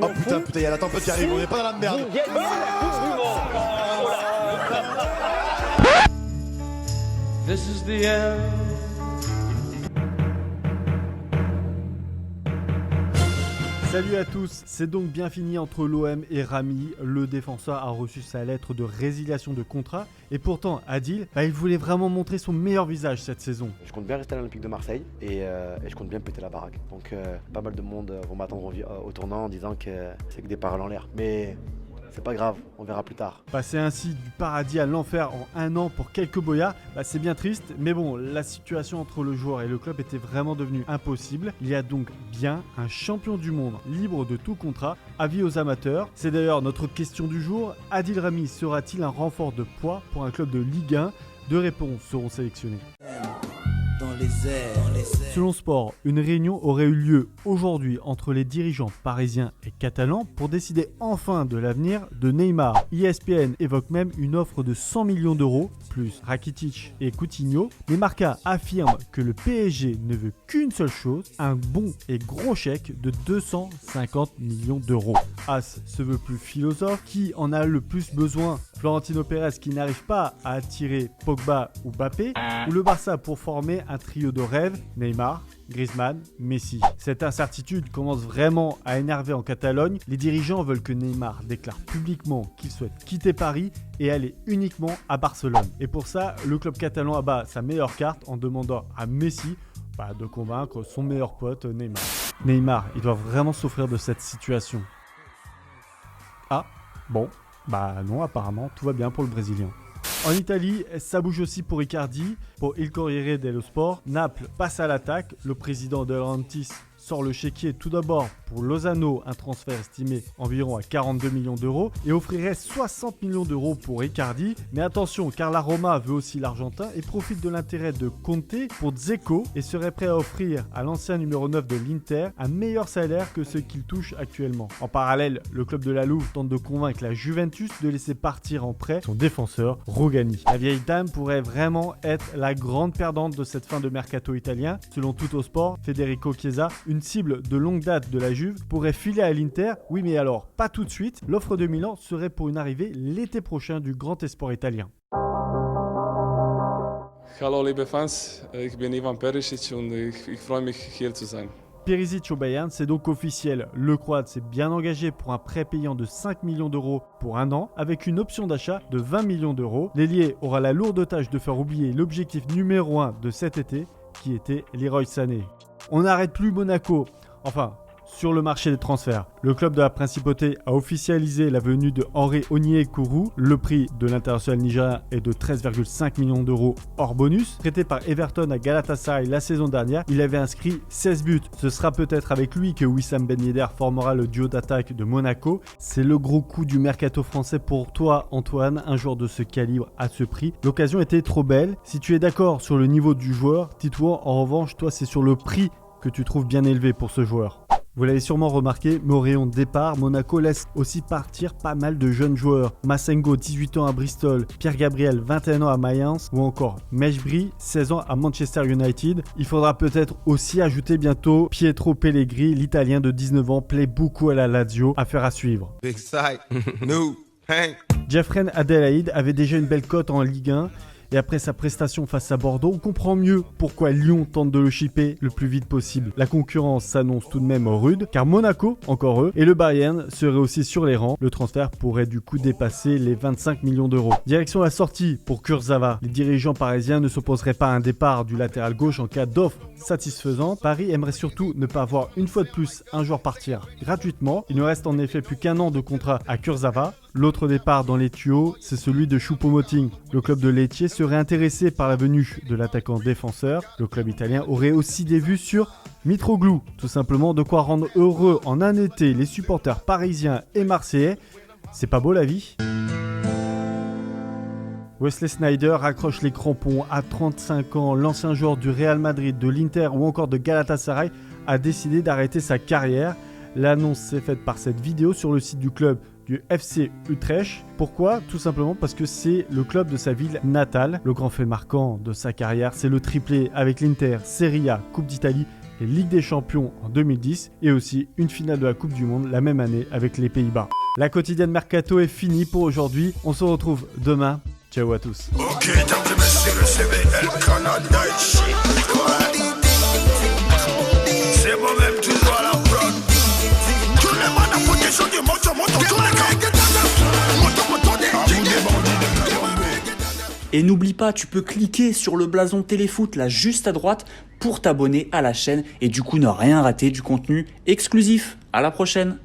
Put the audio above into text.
Oh putain, il y a la tempête qui arrive, on n'est pas dans la merde. This is the end. Salut à tous, c'est donc bien fini entre l'OM et Rami. Le défenseur a reçu sa lettre de résiliation de contrat et pourtant Adil, il voulait vraiment montrer son meilleur visage cette saison. Je compte bien rester à l'Olympique de Marseille et je compte bien péter la baraque. Donc pas mal de monde vont m'attendre au tournant en disant que c'est que des paroles en l'air. Mais c'est pas grave, on verra plus tard. Passer ainsi du paradis à l'enfer en un an pour quelques boyards, c'est bien triste, mais bon, la situation entre le joueur et le club était vraiment devenue impossible. Il y a donc bien un champion du monde libre de tout contrat, avis aux amateurs. C'est d'ailleurs notre question du jour. Adil Rami sera-t-il un renfort de poids pour un club de Ligue 1 ? 2 réponses seront sélectionnées. Dans les airs. Selon Sport, une réunion aurait eu lieu aujourd'hui entre les dirigeants parisiens et catalans pour décider enfin de l'avenir de Neymar. ESPN évoque même une offre de 100 millions d'euros, plus Rakitic et Coutinho. Mais Marca affirme que le PSG ne veut qu'une seule chose, un bon et gros chèque de 250 millions d'euros. As se veut plus philosophe, qui en a le plus besoin ? Florentino Pérez qui n'arrive pas à attirer Pogba ou Mbappé, ou le Barça pour former un trio de rêve, Neymar, Griezmann, Messi. Cette incertitude commence vraiment à énerver en Catalogne. Les dirigeants veulent que Neymar déclare publiquement qu'il souhaite quitter Paris et aller uniquement à Barcelone. Et pour ça, le club catalan abat sa meilleure carte en demandant à Messi de convaincre son meilleur pote Neymar. Neymar, il doit vraiment souffrir de cette situation. Ah, bon, non, apparemment, tout va bien pour le Brésilien. En Italie, ça bouge aussi pour Icardi. Pour Il Corriere dello Sport, Naples passe à l'attaque. Le président de Laurentiis sort le chéquier tout d'abord pour Lozano, un transfert estimé environ à 42 millions d'euros, et offrirait 60 millions d'euros pour Icardi. Mais attention, car la Roma veut aussi l'Argentin et profite de l'intérêt de Conte pour Dzeko et serait prêt à offrir à l'ancien numéro 9 de l'Inter un meilleur salaire que ce qu'il touche actuellement. En parallèle, le club de la Louve tente de convaincre la Juventus de laisser partir en prêt son défenseur Rugani. La vieille dame pourrait vraiment être la grande perdante de cette fin de mercato italien. Selon Tuttosport, Federico Chiesa, une cible de longue date de la Juve, pourrait filer à l'Inter. Oui, mais alors, pas tout de suite. L'offre de Milan serait pour une arrivée l'été prochain du grand espoir italien. Hallo liebe Fans, ich bin Ivan Perisic und ich freue mich hier zu sein. Perisic au Bayern, c'est donc officiel. Le Croate s'est bien engagé pour un prêt payant de 5 millions d'euros pour un an, avec une option d'achat de 20 millions d'euros. L'ailier aura la lourde tâche de faire oublier l'objectif numéro 1 de cet été, qui était Leroy Sané. On n'arrête plus Monaco. Enfin, sur le marché des transferts. Le club de la Principauté a officialisé la venue de Henry Onyekuru. Le prix de l'international nigérien est de 13,5 millions d'euros hors bonus. Prêté par Everton à Galatasaray la saison dernière, il avait inscrit 16 buts. Ce sera peut-être avec lui que Wissam Ben Yedder formera le duo d'attaque de Monaco. C'est le gros coup du mercato français pour toi, Antoine, un joueur de ce calibre à ce prix. L'occasion était trop belle. Si tu es d'accord sur le niveau du joueur, Titouan, en revanche, toi, c'est sur le prix que tu trouves bien élevé pour ce joueur. Vous l'avez sûrement remarqué, mais au rayon de départ, Monaco laisse aussi partir pas mal de jeunes joueurs. Massengo, 18 ans à Bristol, Pierre Gabriel, 21 ans à Mayence, ou encore Mejbri, 16 ans à Manchester United. Il faudra peut-être aussi ajouter bientôt Pietro Pellegrini, l'Italien de 19 ans, plaît beaucoup à la Lazio, affaire à suivre. Big sight, new, bang. Jeffrey Adelaide avait déjà une belle cote en Ligue 1. Et après sa prestation face à Bordeaux, on comprend mieux pourquoi Lyon tente de le shipper le plus vite possible. La concurrence s'annonce tout de même rude, car Monaco, encore eux, et le Bayern seraient aussi sur les rangs. Le transfert pourrait du coup dépasser les 25 millions d'euros. Direction la sortie pour Kurzawa. Les dirigeants parisiens ne s'opposeraient pas à un départ du latéral gauche en cas d'offre satisfaisante. Paris aimerait surtout ne pas voir une fois de plus un joueur partir gratuitement. Il ne reste en effet plus qu'un an de contrat à Kurzawa. L'autre départ dans les tuyaux, c'est celui de Choupo-Moting. Le club de Lecce serait intéressé par la venue de l'attaquant défenseur. Le club italien aurait aussi des vues sur Mitroglou. Tout simplement de quoi rendre heureux en un été les supporters parisiens et marseillais. C'est pas beau la vie ? Wesley Sneijder raccroche les crampons à 35 ans. L'ancien joueur du Real Madrid, de l'Inter ou encore de Galatasaray a décidé d'arrêter sa carrière. L'annonce s'est faite par cette vidéo sur le site du club du FC Utrecht. Pourquoi ? Tout simplement parce que c'est le club de sa ville natale. Le grand fait marquant de sa carrière, c'est le triplé avec l'Inter, Serie A, Coupe d'Italie les Ligues des Champions en 2010 et aussi une finale de la Coupe du Monde la même année avec les Pays-Bas. La quotidienne Mercato est finie pour aujourd'hui. On se retrouve demain. Ciao à tous. Ok, t'as c'est le CBL Canada ici. C'est moi-même toujours à la prod. Tous les mots à protection du moto, tous les gars. Et n'oublie pas, tu peux cliquer sur le blason Téléfoot là juste à droite pour t'abonner à la chaîne et du coup ne rien rater du contenu exclusif. À la prochaine.